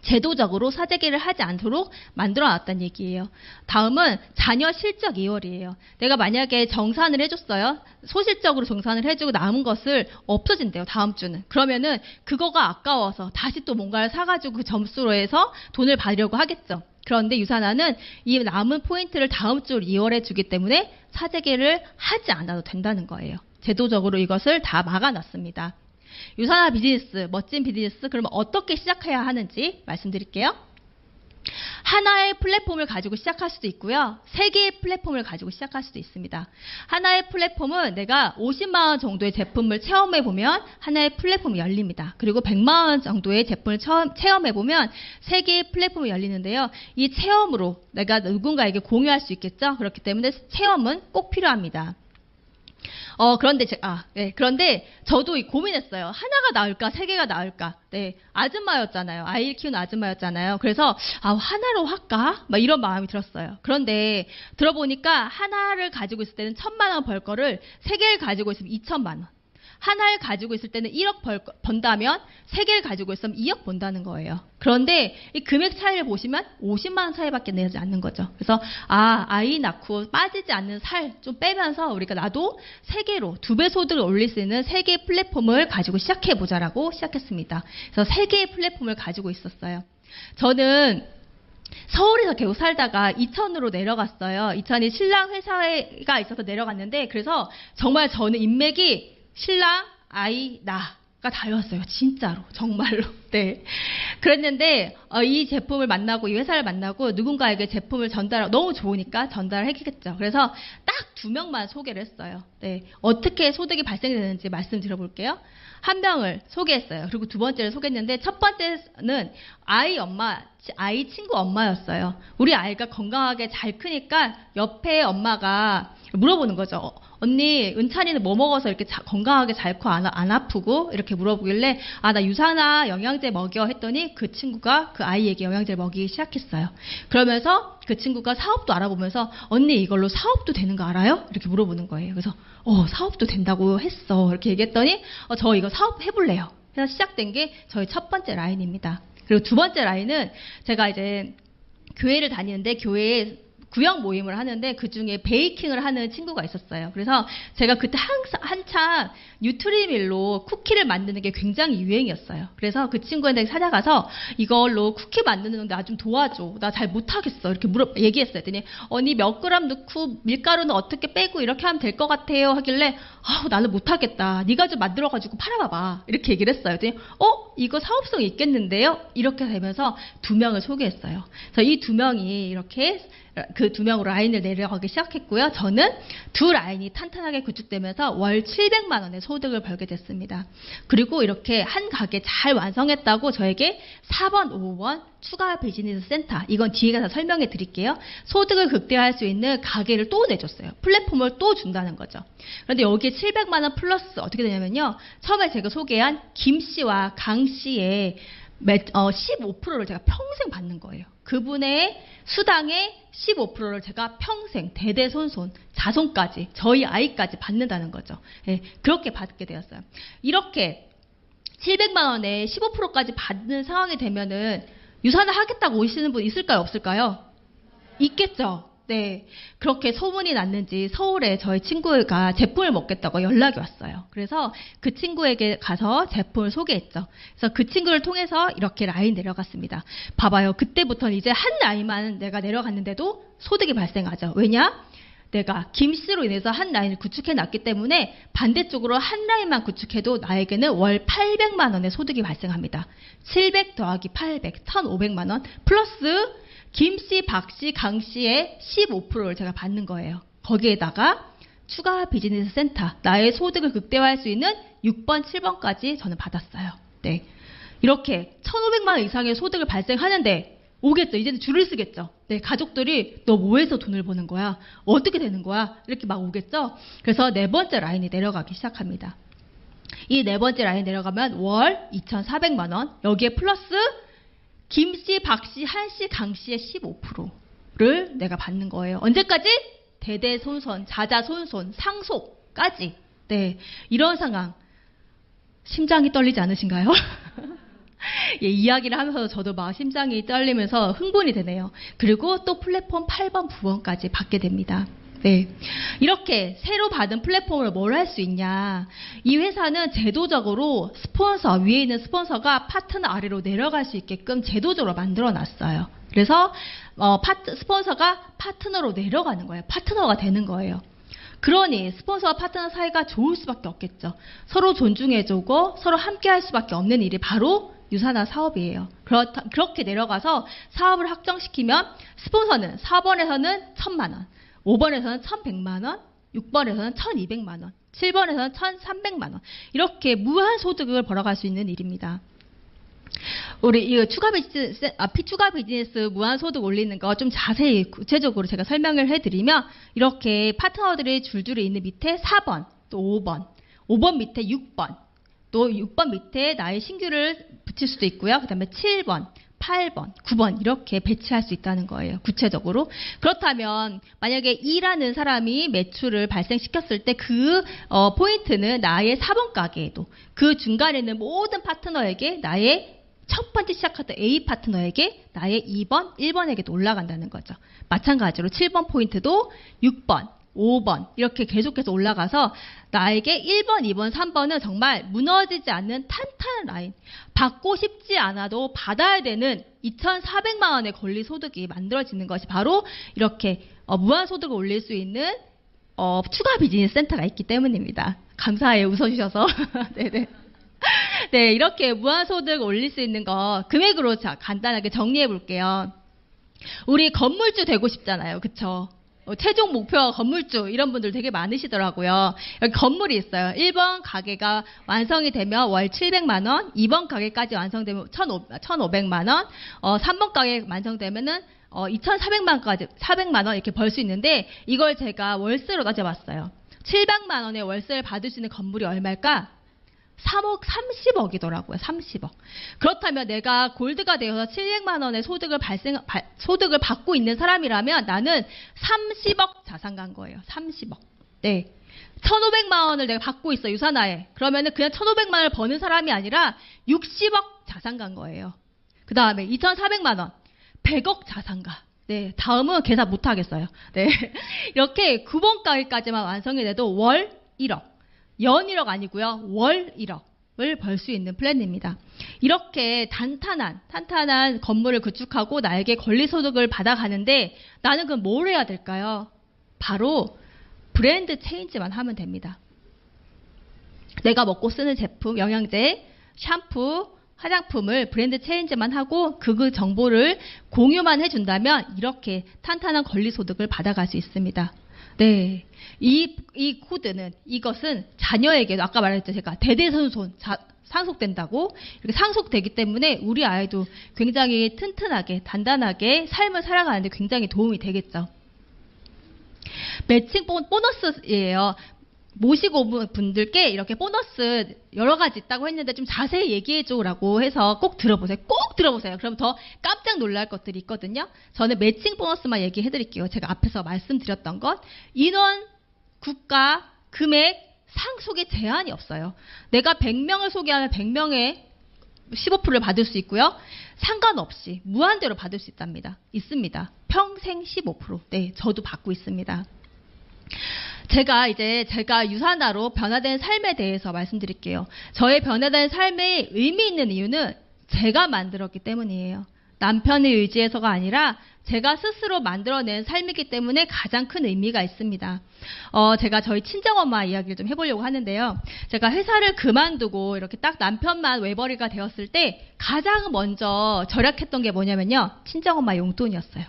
제도적으로 사재기를 하지 않도록 만들어 놨다는 얘기예요. 다음은 자녀 실적 2월이에요. 내가 만약에 정산을 해줬어요. 소실적으로 정산을 해주고 남은 것을 없어진대요. 다음 주는. 그러면은 그거가 아까워서 다시 또 뭔가를 사가지고 그 점수로 해서 돈을 받으려고 하겠죠. 그런데 유산화는 이 남은 포인트를 다음 주 2월에 주기 때문에 사재기를 하지 않아도 된다는 거예요. 제도적으로 이것을 다 막아놨습니다. 유산화 비즈니스, 멋진 비즈니스, 그러면 어떻게 시작해야 하는지 말씀드릴게요. 하나의 플랫폼을 가지고 시작할 수도 있고요. 3개의 플랫폼을 가지고 시작할 수도 있습니다. 하나의 플랫폼은 내가 50만 원 정도의 제품을 체험해보면 하나의 플랫폼이 열립니다. 그리고 100만 원 정도의 제품을 체험해보면 3개의 플랫폼이 열리는데요. 이 체험으로 내가 누군가에게 공유할 수 있겠죠. 그렇기 때문에 체험은 꼭 필요합니다. 그런데 저도 고민했어요. 하나가 나을까, 3개가 나을까. 네, 아줌마였잖아요. 아이를 키우는 아줌마였잖아요. 그래서 하나로 할까? 막 이런 마음이 들었어요. 그런데 들어보니까 하나를 가지고 있을 때는 1,000만 원 벌 거를 3개를 가지고 있으면 2,000만 원. 하나를 가지고 있을 때는 1억 번다면 3개를 가지고 있으면 2억 번다는 거예요. 그런데 이 금액 차이를 보시면 50만 원 차이밖에 내지 않는 거죠. 그래서 아이 낳고 빠지지 않는 살 좀 빼면서 우리가 나도 3개로 2배 소득을 올릴 수 있는 3개의 플랫폼을 가지고 시작해보자라고 시작했습니다. 그래서 3개의 플랫폼을 가지고 있었어요. 저는 서울에서 계속 살다가 이천으로 내려갔어요. 이천이 신랑 회사가 있어서 내려갔는데 그래서 정말 저는 인맥이 신랑, 아이, 나가 다였어요. 진짜로. 정말로. 네. 그랬는데 이 제품을 만나고 이 회사를 만나고 누군가에게 제품을 전달하고 너무 좋으니까 전달을 했겠죠. 그래서 딱 2명만 소개를 했어요. 네. 어떻게 소득이 발생되는지 말씀드려볼게요. 한 명을 소개했어요. 그리고 2번째를 소개했는데 첫 번째는 아이 친구 엄마였어요. 우리 아이가 건강하게 잘 크니까 옆에 엄마가 물어보는 거죠. 언니, 은찬이는 뭐 먹어서 이렇게 건강하게 잘 커, 안 아프고? 이렇게 물어보길래, 나 유산화 영양제 먹여 했더니 그 친구가 그 아이에게 영양제를 먹이기 시작했어요. 그러면서 그 친구가 사업도 알아보면서, 언니, 이걸로 사업도 되는 거 알아요? 이렇게 물어보는 거예요. 그래서, 사업도 된다고 했어. 이렇게 얘기했더니, 저 이거 사업 해볼래요. 그래서 시작된 게 저희 첫 번째 라인입니다. 그리고 2번째 라인은 제가 이제 교회를 다니는데 교회에 구역 모임을 하는데 그중에 베이킹을 하는 친구가 있었어요. 그래서 제가 그때 한참 뉴트리밀로 쿠키를 만드는 게 굉장히 유행이었어요. 그래서 그 친구한테 찾아가서 이걸로 쿠키 만드는 데 나 좀 도와줘. 나 잘 못하겠어. 이렇게 얘기했어요. 했더니 언니 몇 그램 넣고 밀가루는 어떻게 빼고 이렇게 하면 될 것 같아요. 하길래 나는 못하겠다. 네가 좀 만들어가지고 팔아봐봐. 이렇게 얘기를 했어요. 했더니 이거 사업성이 있겠는데요? 이렇게 되면서 2명을 소개했어요. 그래서 이 2명이 이렇게 그 2명으로 라인을 내려가기 시작했고요. 저는 2 라인이 탄탄하게 구축되면서 월 700만 원의 소득을 벌게 됐습니다. 그리고 이렇게 한 가게 잘 완성했다고 저에게 4번, 5번 추가 비즈니스 센터, 이건 뒤에 가서 설명해 드릴게요. 소득을 극대화할 수 있는 가게를 또 내줬어요. 플랫폼을 또 준다는 거죠. 그런데 여기에 700만 원 플러스 어떻게 되냐면요. 처음에 제가 소개한 김 씨와 강 씨의 15%를 제가 평생 받는 거예요. 그분의 수당의 15%를 제가 평생 대대손손 자손까지 저희 아이까지 받는다는 거죠. 네, 그렇게 받게 되었어요. 이렇게 700만 원에 15%까지 받는 상황이 되면은 유산을 하겠다고 오시는 분 있을까요? 없을까요? 있겠죠. 네, 그렇게 소문이 났는지 서울에 저희 친구가 제품을 먹겠다고 연락이 왔어요. 그래서 그 친구에게 가서 제품을 소개했죠. 그래서 그 친구를 통해서 이렇게 라인 내려갔습니다. 봐봐요. 그때부터는 이제 한 라인만 내가 내려갔는데도 소득이 발생하죠. 왜냐? 내가 김씨로 인해서 한 라인을 구축해 놨기 때문에 반대쪽으로 한 라인만 구축해도 나에게는 월 800만 원의 소득이 발생합니다. 700 더하기 800, 1,500만 원 플러스 김씨, 박씨, 강씨의 15%를 제가 받는 거예요. 거기에다가 추가 비즈니스 센터, 나의 소득을 극대화할 수 있는 6번, 7번까지 저는 받았어요. 네. 이렇게 1,500만 원 이상의 소득을 발생하는데 오겠죠. 이제는 줄을 쓰겠죠. 네, 가족들이 너 뭐해서 돈을 버는 거야? 어떻게 되는 거야? 이렇게 막 오겠죠. 그래서 네 번째 라인이 내려가기 시작합니다. 이 네 번째 라인 내려가면 월 2,400만 원, 여기에 플러스 김씨, 박씨, 한씨, 강씨의 15%를 내가 받는 거예요. 언제까지? 대대손손, 자자손손, 상속까지. 네, 이런 상황. 심장이 떨리지 않으신가요? 예, 이야기를 하면서 저도 막 심장이 떨리면서 흥분이 되네요. 그리고 또 플랫폼 8번, 9번까지 받게 됩니다. 네, 이렇게 새로 받은 플랫폼으로 뭘 할 수 있냐. 이 회사는 제도적으로 스폰서, 위에 있는 스폰서가 파트너 아래로 내려갈 수 있게끔 제도적으로 만들어 놨어요. 그래서 스폰서가 파트너로 내려가는 거예요. 파트너가 되는 거예요. 그러니 스폰서와 파트너 사이가 좋을 수밖에 없겠죠. 서로 존중해주고 서로 함께 할 수밖에 없는 일이 바로 유산화 사업이에요. 그렇게 내려가서 사업을 확정시키면 스폰서는 4번에서는 1,000만 원, 5번에서는 1,100만 원, 6번에서는 1,200만 원, 7번에서는 1,300만 원, 이렇게 무한 소득을 벌어갈 수 있는 일입니다. 우리 이 추가 비즈니스 무한 소득 올리는 거 좀 자세히 구체적으로 제가 설명을 해드리면, 이렇게 파트너들이 줄줄이 있는 밑에 4번, 또 5번 밑에 6번, 또 6번 밑에 나의 신규를 붙일 수도 있고요. 그 다음에 7번, 8번, 9번 이렇게 배치할 수 있다는 거예요. 구체적으로. 그렇다면 만약에 E라는 사람이 매출을 발생시켰을 때 그 포인트는 나의 4번 가게에도, 그 중간에 있는 모든 파트너에게, 나의 첫 번째 시작했던 A 파트너에게, 나의 2번, 1번에게도 올라간다는 거죠. 마찬가지로 7번 포인트도 6번, 5번 이렇게 계속해서 올라가서 나에게 1번, 2번, 3번은 정말 무너지지 않는 탄탄한 라인, 받고 싶지 않아도 받아야 되는 2,400만 원의 권리 소득이 만들어지는 것이 바로 이렇게 무한 소득을 올릴 수 있는 추가 비즈니스 센터가 있기 때문입니다. 감사해요, 웃어주셔서. 네네. 네, 이렇게 무한 소득 올릴 수 있는 거 금액으로 간단하게 정리해 볼게요. 우리 건물주 되고 싶잖아요, 그쵸? 최종 목표가 건물주, 이런 분들 되게 많으시더라고요. 여기 건물이 있어요. 1번 가게가 완성이 되면 월 700만 원, 2번 가게까지 완성되면 1,500만 원, 3번 가게 완성되면은 2,400만 원 이렇게 벌 수 있는데, 이걸 제가 월세로 따져봤어요. 700만 원의 월세를 받을 수 있는 건물이 얼마일까? 3억 30억이더라고요. 30억. 그렇다면 내가 골드가 되어서 700만 원의 소득을 받고 있는 사람이라면 나는 30억 자산가인 거예요. 30억. 네. 1,500만 원을 내가 받고 있어, 유산화에. 그러면은 그냥 1,500만 원을 버는 사람이 아니라 60억 자산가인 거예요. 그 다음에 2,400만 원. 100억 자산가. 네. 다음은 계산 못 하겠어요. 네. 이렇게 9번 가기까지만 완성이 돼도 월 1억. 연 1억 아니고요. 월 1억을 벌 수 있는 플랜입니다. 이렇게 탄탄한 건물을 구축하고 나에게 권리소득을 받아가는데, 나는 그럼 뭘 해야 될까요? 바로 브랜드 체인지만 하면 됩니다. 내가 먹고 쓰는 제품, 영양제, 샴푸, 화장품을 브랜드 체인지만 하고 그 정보를 공유만 해준다면 이렇게 탄탄한 권리소득을 받아갈 수 있습니다. 네, 이 코드는, 이것은 자녀에게도, 아까 말했죠, 제가 대대손손 상속된다고, 이렇게 상속되기 때문에 우리 아이도 굉장히 튼튼하게 단단하게 삶을 살아가는데 굉장히 도움이 되겠죠. 매칭 보너스예요. 모시고 온 분들께 이렇게 보너스 여러 가지 있다고 했는데 좀 자세히 얘기해줘라고 해서 꼭 들어보세요. 꼭 들어보세요. 그럼 더 깜짝 놀랄 것들이 있거든요. 저는 매칭 보너스만 얘기해드릴게요. 제가 앞에서 말씀드렸던 것. 인원, 국가, 금액, 상속에 제한이 없어요. 내가 100명을 소개하면 100명의 15%를 받을 수 있고요. 상관없이 무한대로 받을 수 있습니다. 평생 15%. 네, 저도 받고 있습니다. 제가 유산화로 변화된 삶에 대해서 말씀드릴게요. 저의 변화된 삶에 의미 있는 이유는 제가 만들었기 때문이에요. 남편의 의지에서가 아니라 제가 스스로 만들어낸 삶이기 때문에 가장 큰 의미가 있습니다. 제가 저희 친정엄마 이야기를 좀 해보려고 하는데요. 제가 회사를 그만두고 이렇게 딱 남편만 외벌이가 되었을 때 가장 먼저 절약했던 게 뭐냐면요. 친정엄마 용돈이었어요.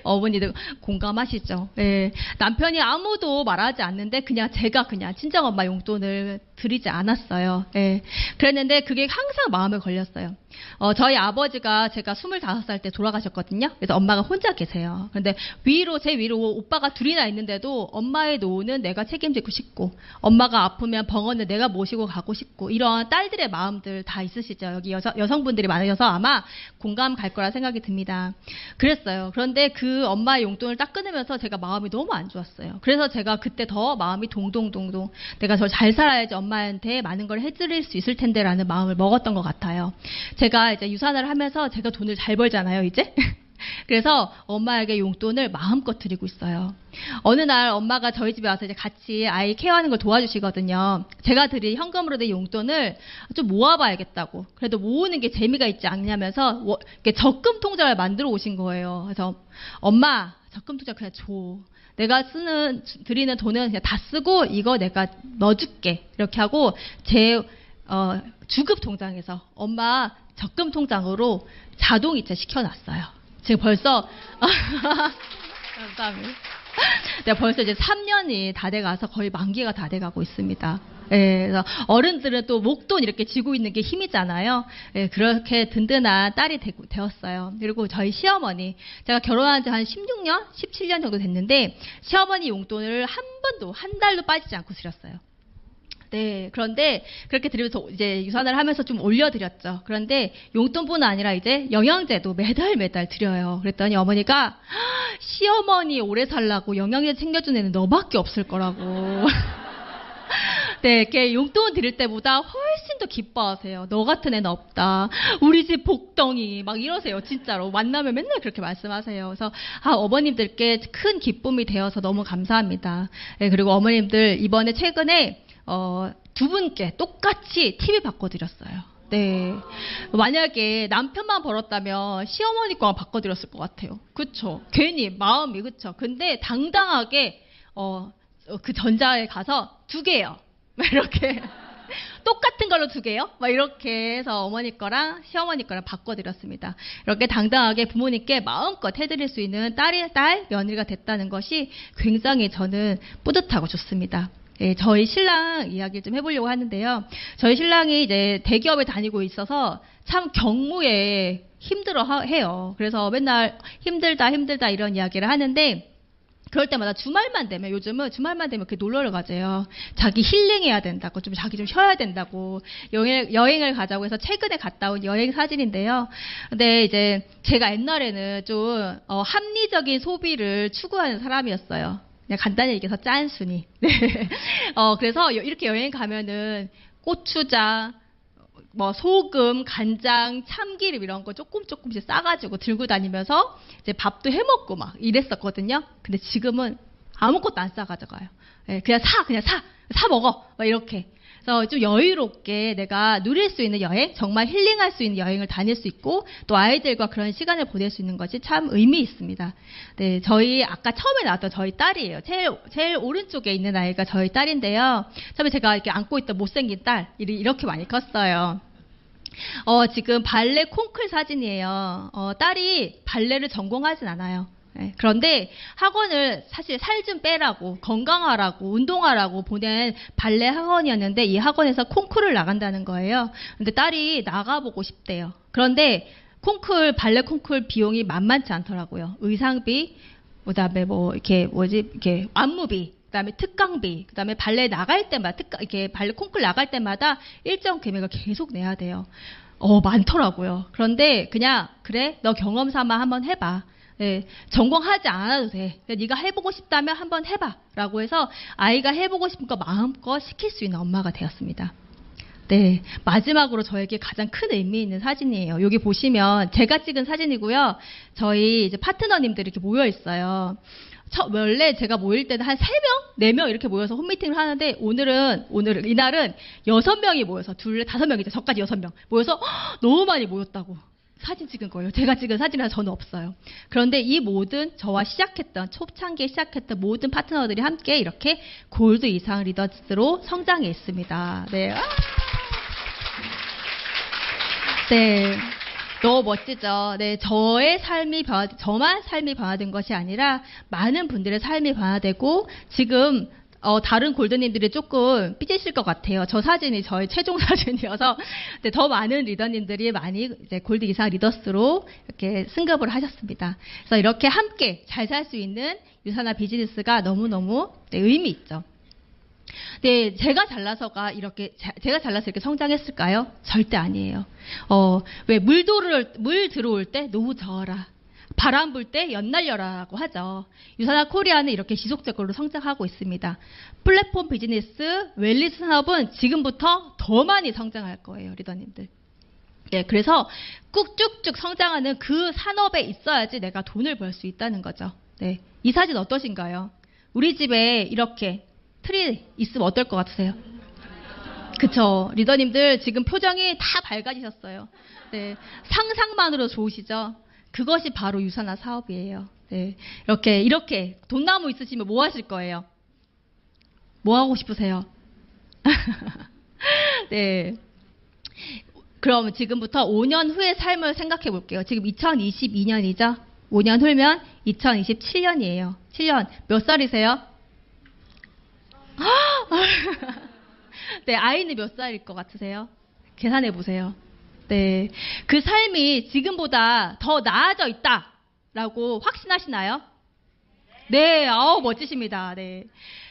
어머니들 공감하시죠? 예. 남편이 아무도 말하지 않는데 제가 친정엄마 용돈을 드리지 않았어요. 예. 그랬는데 그게 항상 마음에 걸렸어요. 저희 아버지가 제가 25살 때 돌아가셨거든요. 그래서 엄마가 혼자 계세요. 그런데 제 위로 오빠가 둘이나 있는데도 엄마의 노후는 내가 책임지고 싶고, 엄마가 아프면 병원을 내가 모시고 가고 싶고, 이런 딸들의 마음들 다 있으시죠. 여기 여성분들이 많으셔서 아마 공감 갈 거라 생각이 듭니다. 그랬어요. 그런데 그 엄마의 용돈을 딱 끊으면서 제가 마음이 너무 안 좋았어요. 그래서 제가 그때 더 마음이 동동동동, 내가 저 잘 살아야지 엄마한테 많은 걸 해드릴 수 있을 텐데라는 마음을 먹었던 것 같아요. 제가 이제 유산을 하면서 제가 돈을 잘 벌잖아요, 이제. 그래서 엄마에게 용돈을 마음껏 드리고 있어요. 어느 날 엄마가 저희 집에 와서 이제 같이 아이 케어하는 걸 도와주시거든요. 제가 드린 현금으로 된 용돈을 좀 모아봐야겠다고. 그래도 모으는 게 재미가 있지 않냐면서 적금 통장을 만들어 오신 거예요. 그래서 엄마, 적금 통장 그냥 줘. 내가 드리는 돈은 그냥 다 쓰고 이거 내가 넣어줄게. 이렇게 하고 제 주급 통장에서 엄마 적금 통장으로 자동이체 시켜놨어요. 지금 벌써 감사합니다. 내가 벌써 이제 3년이 다 돼가서 거의 만기가 다 돼가고 있습니다. 예, 그래서 어른들은 또 목돈 이렇게 쥐고 있는 게 힘이잖아요. 예, 그렇게 든든한 딸이 되었어요. 그리고 저희 시어머니, 제가 결혼한 지 한 16년, 17년 정도 됐는데 시어머니 용돈을 한 달도 빠지지 않고 드렸어요. 네, 그런데 그렇게 드리면서 이제 유산을 하면서 좀 올려드렸죠. 그런데 용돈뿐 아니라 이제 영양제도 매달 드려요. 그랬더니 어머니가 시어머니 오래 살라고 영양제 챙겨준 애는 너밖에 없을 거라고. 네, 이렇게 용돈 드릴 때보다 훨씬 더 기뻐하세요. 너 같은 애는 없다. 우리 집 복덩이 막 이러세요. 진짜로 만나면 맨날 그렇게 말씀하세요. 그래서 어머님들께 큰 기쁨이 되어서 너무 감사합니다. 네, 그리고 어머님들 이번에 최근에 두 분께 똑같이 TV 바꿔드렸어요. 네. 만약에 남편만 벌었다면 시어머니 거만 바꿔드렸을 것 같아요. 그쵸? 괜히 마음이, 그쵸? 근데 당당하게, 그 전자에 가서 2개요. 이렇게. 똑같은 걸로 2개요? 막 이렇게 해서 어머니 거랑 시어머니 거랑 바꿔드렸습니다. 이렇게 당당하게 부모님께 마음껏 해드릴 수 있는 딸 며느리가 됐다는 것이 굉장히 저는 뿌듯하고 좋습니다. 네, 저희 신랑 이야기를 좀 해보려고 하는데요. 저희 신랑이 이제 대기업에 다니고 있어서 참 경무에 힘들어해요. 그래서 맨날 힘들다 이런 이야기를 하는데, 그럴 때마다 요즘은 주말만 되면 이렇게 놀러를 가재요. 자기 힐링해야 된다고, 자기 좀 쉬어야 된다고, 여행을 가자고 해서 최근에 갔다 온 여행 사진인데요. 근데 이제 제가 옛날에는 좀 합리적인 소비를 추구하는 사람이었어요. 그냥 간단히 얘기해서 짠순이. 네. 그래서 이렇게 여행 가면은 고추장, 소금, 간장, 참기름 이런 거 조금씩 싸가지고 들고 다니면서 이제 밥도 해 먹고 막 이랬었거든요. 근데 지금은 아무것도 안 싸가지고 가요. 네, 그냥 사 먹어. 막 이렇게. 그래서 좀 여유롭게 내가 누릴 수 있는 여행, 정말 힐링할 수 있는 여행을 다닐 수 있고, 또 아이들과 그런 시간을 보낼 수 있는 것이 참 의미 있습니다. 네, 저희 아까 처음에 나왔던 저희 딸이에요. 제일 오른쪽에 있는 아이가 저희 딸인데요. 처음에 제가 이렇게 안고 있던 못생긴 딸, 이렇게 많이 컸어요. 지금 발레 콩쿨 사진이에요. 딸이 발레를 전공하진 않아요. 네, 그런데 학원을 사실 살 좀 빼라고, 건강하라고, 운동하라고 보낸 발레 학원이었는데 이 학원에서 콩쿠르를 나간다는 거예요. 근데 딸이 나가보고 싶대요. 그런데 발레 콩쿨 비용이 만만치 않더라고요. 의상비, 그다음에 이렇게 안무비, 그다음에 특강비, 그다음에 발레 나갈 때마다 이렇게 발레 콩쿨 나갈 때마다 일정 금액을 계속 내야 돼요. 많더라고요. 그런데 그냥 그래, 너 경험 삼아 한번 해봐. 네, 전공하지 않아도 돼. 네가 해보고 싶다면 한번 해봐. 라고 해서 아이가 해보고 싶은 거 마음껏 시킬 수 있는 엄마가 되었습니다. 네, 마지막으로 저에게 가장 큰 의미 있는 사진이에요. 여기 보시면 제가 찍은 사진이고요. 저희 이제 파트너님들이 이렇게 모여 있어요. 원래 제가 모일 때는 한 3명, 4명 이렇게 모여서 홈미팅을 하는데 이날은 6명이 모여서 5명이죠. 저까지 6명 모여서 너무 많이 모였다고 사진 찍은 거예요. 제가 찍은 사진이라 저는 없어요. 그런데 이 모든 저와 초창기에 시작했던 모든 파트너들이 함께 이렇게 골드 이상 리더스로 성장해 있습니다. 네. 네. 너무 멋지죠. 네, 저만 삶이 변화된 것이 아니라 많은 분들의 삶이 변화되고 지금 다른 골드님들이 조금 삐지실 것 같아요. 저 사진이 저의 최종 사진이어서 네, 더 많은 리더님들이 많이 이제 골드 이상 리더스로 이렇게 승급을 하셨습니다. 그래서 이렇게 함께 잘 살 수 있는 유산화 비즈니스가 너무너무 네, 의미 있죠. 네, 제가 잘나서 이렇게 성장했을까요? 절대 아니에요. 왜 물 들어올 때 노후 저어라. 바람 불 때 연날려라라고 하죠. 유산화 코리아는 이렇게 지속적으로 성장하고 있습니다. 플랫폼 비즈니스, 웰리스 산업은 지금부터 더 많이 성장할 거예요, 리더님들. 네, 그래서 꾹 쭉쭉 성장하는 그 산업에 있어야지 내가 돈을 벌 수 있다는 거죠. 네, 이 사진 어떠신가요? 우리 집에 이렇게 트리 있으면 어떨 것 같으세요? 그쵸. 리더님들 지금 표정이 다 밝아지셨어요. 네, 상상만으로 좋으시죠? 그것이 바로 유산화 사업이에요. 네, 이렇게 돈나무 있으시면 뭐 하실 거예요? 뭐 하고 싶으세요? 네. 그럼 지금부터 5년 후의 삶을 생각해 볼게요. 지금 2022년이죠? 5년 후면 2027년이에요. 7년. 몇 살이세요? 네, 아이는 몇 살일 것 같으세요? 계산해 보세요. 네, 그 삶이 지금보다 더 나아져 있다라고 확신하시나요? 네, 멋지십니다. 네.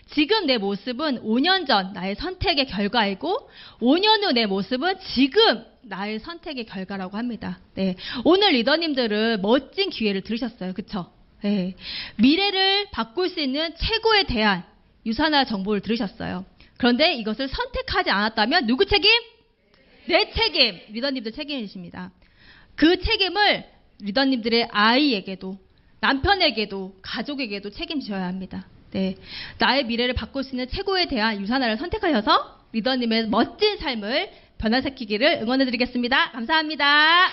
지금 내 모습은 5년 전 나의 선택의 결과이고 5년 후 내 모습은 지금 나의 선택의 결과라고 합니다. 네. 오늘 리더님들은 멋진 기회를 들으셨어요. 그쵸? 네. 미래를 바꿀 수 있는 최고에 대한 유산화 정보를 들으셨어요. 그런데 이것을 선택하지 않았다면 누구 책임? 내 책임. 리더님들 책임이십니다. 그 책임을 리더님들의 아이에게도 남편에게도 가족에게도 책임져야 합니다. 네, 나의 미래를 바꿀 수 있는 최고에 대한 유산화를 선택하셔서 리더님의 멋진 삶을 변화시키기를 응원해드리겠습니다. 감사합니다.